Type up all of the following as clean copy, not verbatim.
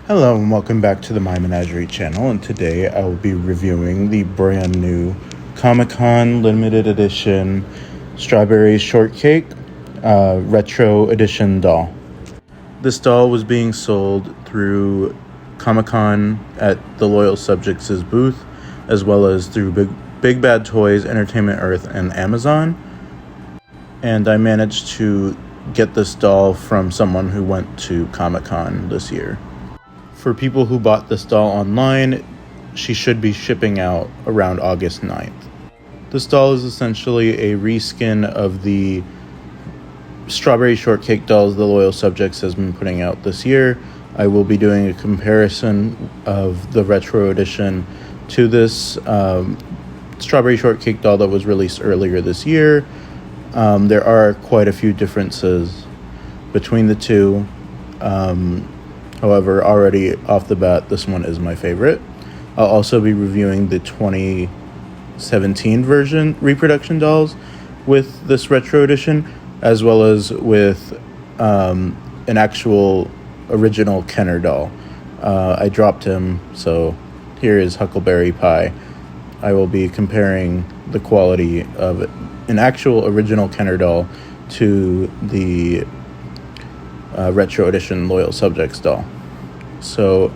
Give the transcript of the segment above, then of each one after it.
Hello and welcome back to the My Menagerie channel, and today I will be reviewing the brand new Comic-Con limited edition Strawberry Shortcake retro edition doll. This doll was being sold through Comic-Con at the Loyal Subjects' booth, as well as through Big Bad Toys, Entertainment Earth, and Amazon. And I managed to get this doll from someone who went to Comic-Con this year. For people who bought this doll online, she should be shipping out around August 9th. This doll is essentially a reskin of the Strawberry Shortcake dolls the Loyal Subjects has been putting out this year. I will be doing a comparison of the retro edition to this Strawberry Shortcake doll that was released earlier this year. There are quite a few differences between the two. However, already off the bat, this one is my favorite. I'll also be reviewing the 2017 version reproduction dolls with this retro edition, as well as with an actual original Kenner doll. I dropped him, so here is Huckleberry Pie. I will be comparing the quality of an actual original Kenner doll to the retro edition Loyal Subjects doll. So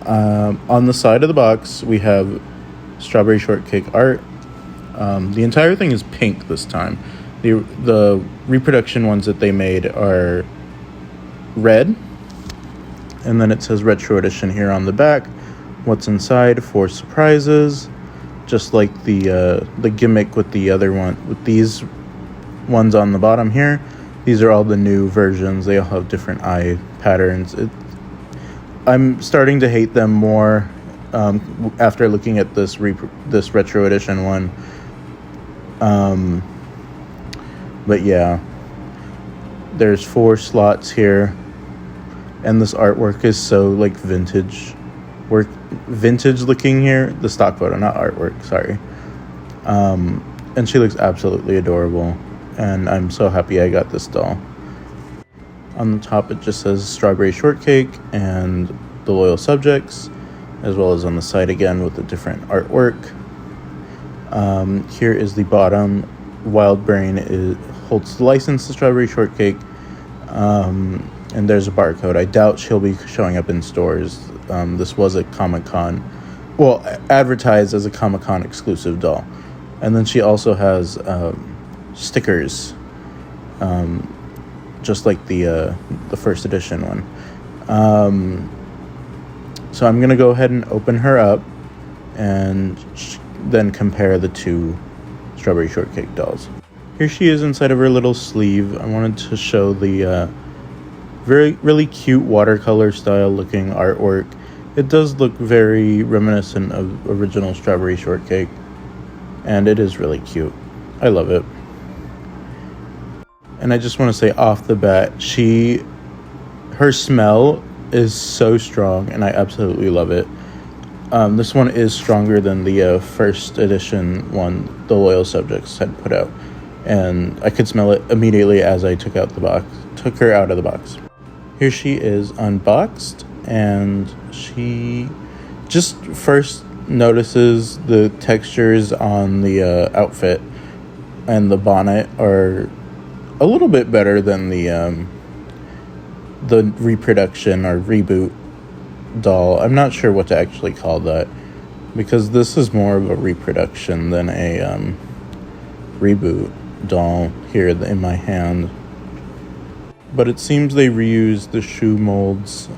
on the side of the box we have Strawberry Shortcake art. The entire thing is pink this time. The reproduction ones that they made are red, and then it says retro edition here on the back. What's inside? 4 surprises, just like the gimmick with the other one, with these ones on the bottom here. These are all the new versions. They all have different eye patterns. I'm starting to hate them more after looking at this retro edition one. But yeah, there's 4 slots here, and this artwork is so like vintage looking here. The stock photo, not artwork, sorry. And she looks absolutely adorable, and I'm so happy I got this doll. On the top it just says Strawberry Shortcake and the Loyal Subjects, as well as on the side again with the different artwork. Here is the bottom. Wild Brain holds the license to Strawberry Shortcake, and there's a barcode. I doubt she'll be showing up in stores. This was a Comic-Con, advertised as a Comic-Con exclusive doll. And then she also has stickers, just like the first edition one. So I'm gonna go ahead and open her up and then compare the two Strawberry Shortcake dolls. Here she is inside of her little sleeve. I wanted to show the really cute watercolor style looking artwork. It does look very reminiscent of original Strawberry Shortcake, and it is really cute. I love it. And I just want to say off the bat, her smell is so strong, and I absolutely love it. This one is stronger than the first edition one the Loyal Subjects had put out, and I could smell it immediately as I took her out of the box. Here she is unboxed, and she just first notices the textures on the outfit and the bonnet are a little bit better than the reproduction or reboot doll. I'm not sure what to actually call that, because this is more of a reproduction than a reboot doll here in my hand. But it seems they reused the shoe molds.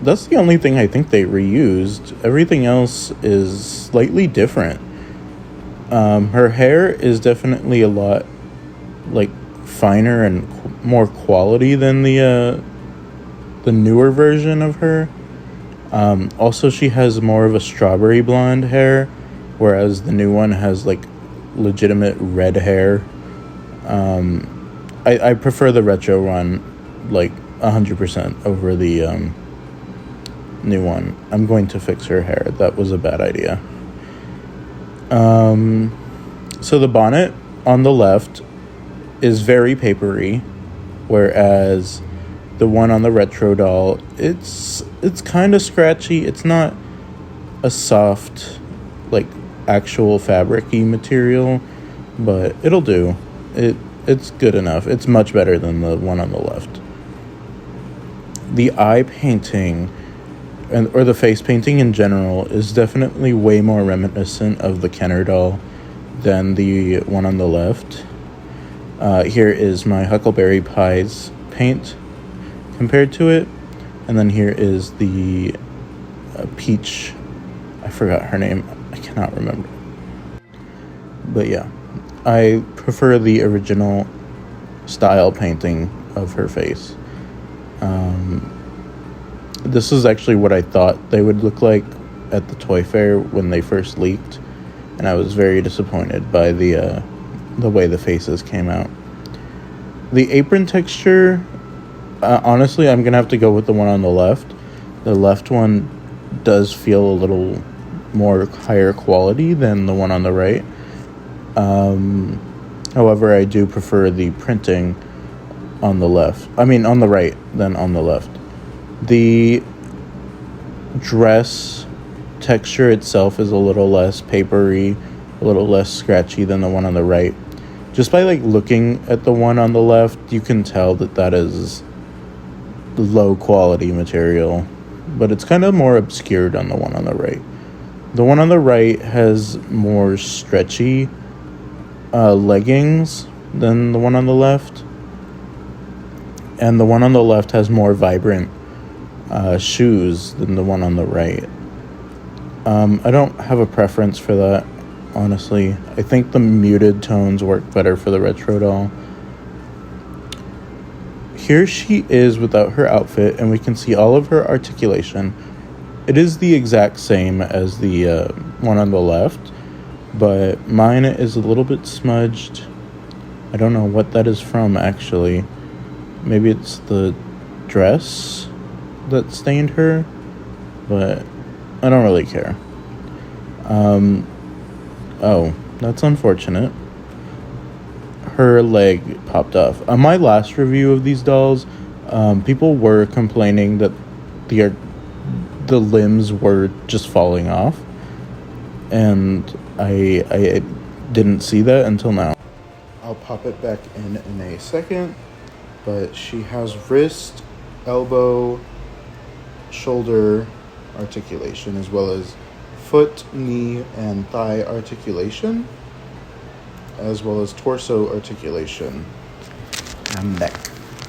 That's the only thing I think they reused. Everything else is slightly different. Her hair is definitely a lot like finer and more quality than the newer version of her. Also, she has more of a strawberry blonde hair, whereas the new one has like legitimate red hair. I prefer the retro one like 100% over the new one. I'm going to fix her hair. That was a bad idea. So the bonnet on the left is very papery, whereas The one on the retro doll, it's kind of scratchy. It's not a soft, like, actual fabric-y material, but it'll do. It's good enough. It's much better than the one on the left. The eye painting, or the face painting in general, is definitely way more reminiscent of the Kenner doll than the one on the left. Here is my Huckleberry Pie's paint compared to it. And then here is the Peach. I forgot her name. I cannot remember. But yeah, I prefer the original style painting of her face. This is actually what I thought they would look like at the toy fair when they first leaked, and I was very disappointed by the way the faces came out. The apron texture, honestly, I'm gonna have to go with the one on the left. The left one does feel a little more higher quality than the one on the right. However, I do prefer the printing on the right than on the left. The dress texture itself is a little less papery, a little less scratchy than the one on the right. Just by looking at the one on the left, you can tell that is low quality material, but it's kind of more obscured on the one on the right. The one on the right has more stretchy leggings than the one on the left, and the one on the left has more vibrant shoes than the one on the right. I don't have a preference for that, honestly. I think the muted tones work better for the retro doll. Here she is without her outfit, and we can see all of her articulation. It is the exact same as the one on the left, but mine is a little bit smudged. I don't know what that is from, actually. Maybe it's the dress that stained her, but I don't really care. Oh, that's unfortunate. Her leg popped off. On my last review of these dolls, people were complaining that the limbs were just falling off, and I didn't see that until now. I'll pop it back in a second, but she has wrist, elbow, shoulder articulation, as well as foot, knee, and thigh articulation, as well as torso articulation and neck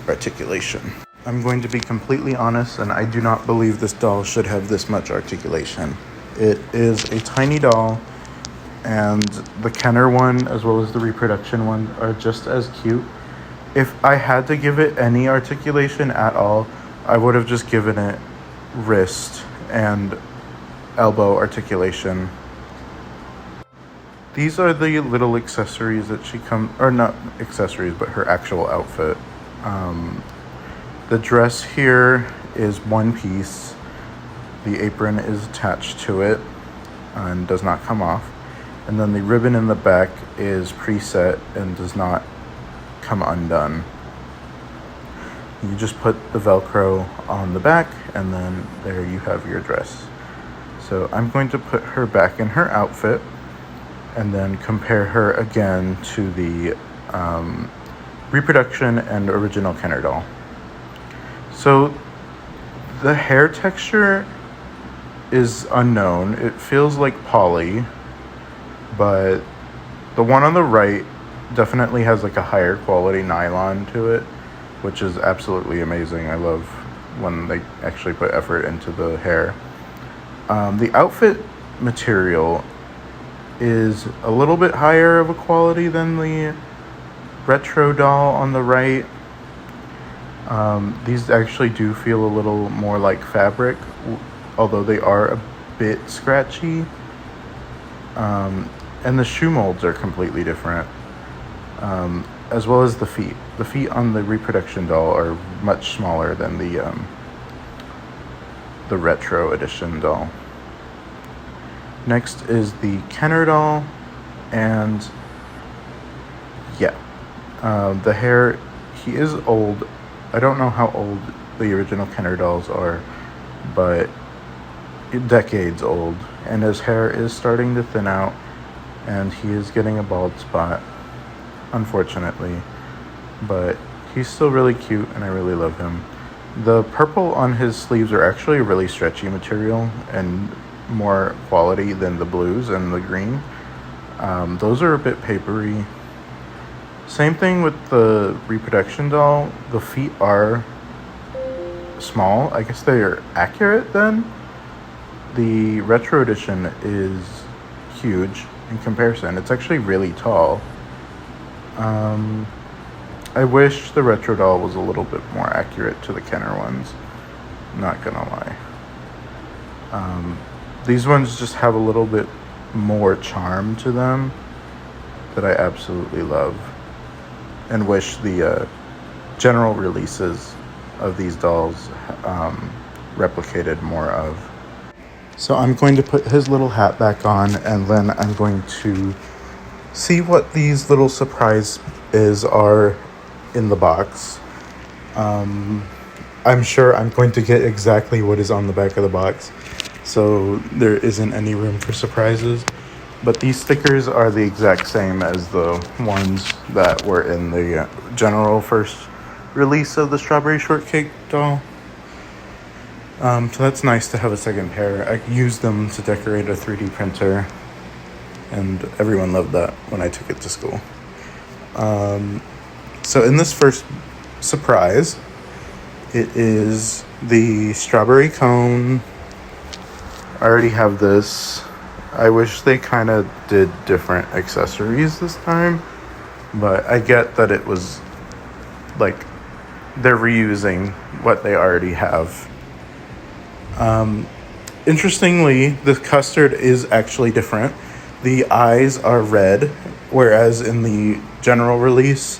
articulation. I'm going to be completely honest, and I do not believe this doll should have this much articulation. It is a tiny doll, and the Kenner one as well as the reproduction one are just as cute. If I had to give it any articulation at all, I would have just given it wrist and elbow articulation. These are the little accessories that or not accessories, but her actual outfit. The dress here is one piece. The apron is attached to it and does not come off. And then the ribbon in the back is preset and does not come undone. You just put the Velcro on the back, and then there you have your dress. So I'm going to put her back in her outfit and then compare her again to the reproduction and original Kenner doll. So the hair texture is unknown. It feels like poly, but the one on the right definitely has a higher quality nylon to it, which is absolutely amazing. I love when they actually put effort into the hair. The outfit material is a little bit higher of a quality than the retro doll on the right. These actually do feel a little more like fabric, although they are a bit scratchy. And the shoe molds are completely different, as well as the feet. The feet on the reproduction doll are much smaller than the retro edition doll. Next is the Kenner doll, and yeah, the hair, he is old, I don't know how old the original Kenner dolls are, but decades old. And his hair is starting to thin out, and he is getting a bald spot, unfortunately. But he's still really cute, and I really love him. The purple on his sleeves are actually a really stretchy material and more quality than the blues and the green. Those are a bit papery. Same thing with the reproduction doll. The feet are small. I guess they are accurate then. The retro edition is huge in comparison. It's actually really tall. I wish the retro doll was a little bit more accurate to the Kenner ones. Not gonna lie. These ones just have a little bit more charm to them that I absolutely love, and wish the general releases of these dolls replicated more of. So I'm going to put his little hat back on, and then I'm going to see what these little surprises are in the box. I'm sure I'm going to get exactly what is on the back of the box, so there isn't any room for surprises. But these stickers are the exact same as the ones that were in the general first release of the Strawberry Shortcake doll. So that's nice to have a second pair. I used them to decorate a 3D printer, and everyone loved that when I took it to school. So in this first surprise, it is the strawberry cone. I already have this. I wish they kind of did different accessories this time, but I get that it was like they're reusing what they already have. Interestingly, the custard is actually different. The eyes are red, whereas in the general release,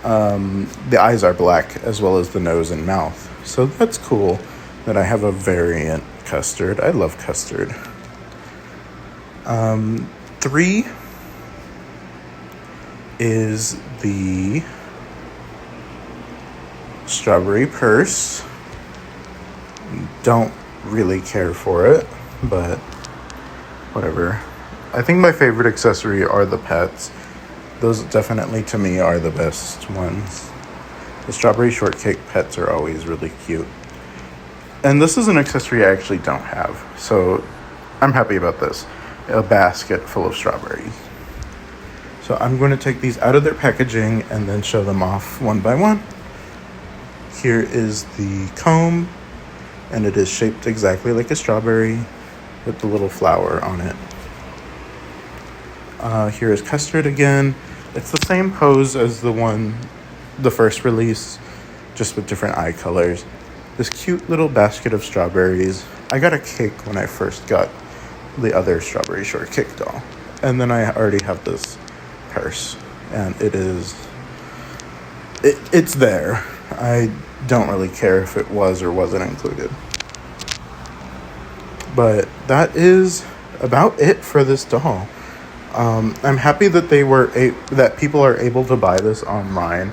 the eyes are black, as well as the nose and mouth. So that's cool that I have a variant custard. I love custard. 3 is the strawberry purse. Don't really care for it, but whatever. I think my favorite accessory are the pets. Those definitely, to me, are the best ones. The Strawberry Shortcake pets are always really cute. And this is an accessory I actually don't have, so I'm happy about this. A basket full of strawberries. So I'm going to take these out of their packaging and then show them off one by one. Here is the comb, and it is shaped exactly like a strawberry with the little flower on it. Here is custard again. It's the same pose as the first release, just with different eye colors. This cute little basket of strawberries. I got a cake when I first got the other Strawberry Shortcake doll, and then I already have this purse, and it's there. I don't really care if it was or wasn't included, but that is about it for this doll. I'm happy that that people are able to buy this online.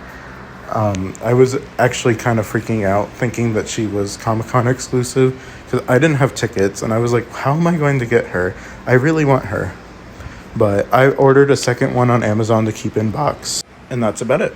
I was actually kind of freaking out thinking that she was Comic-Con exclusive, because I didn't have tickets, and I was like, how am I going to get her? I really want her. But I ordered a second one on Amazon to keep in box, and that's about it.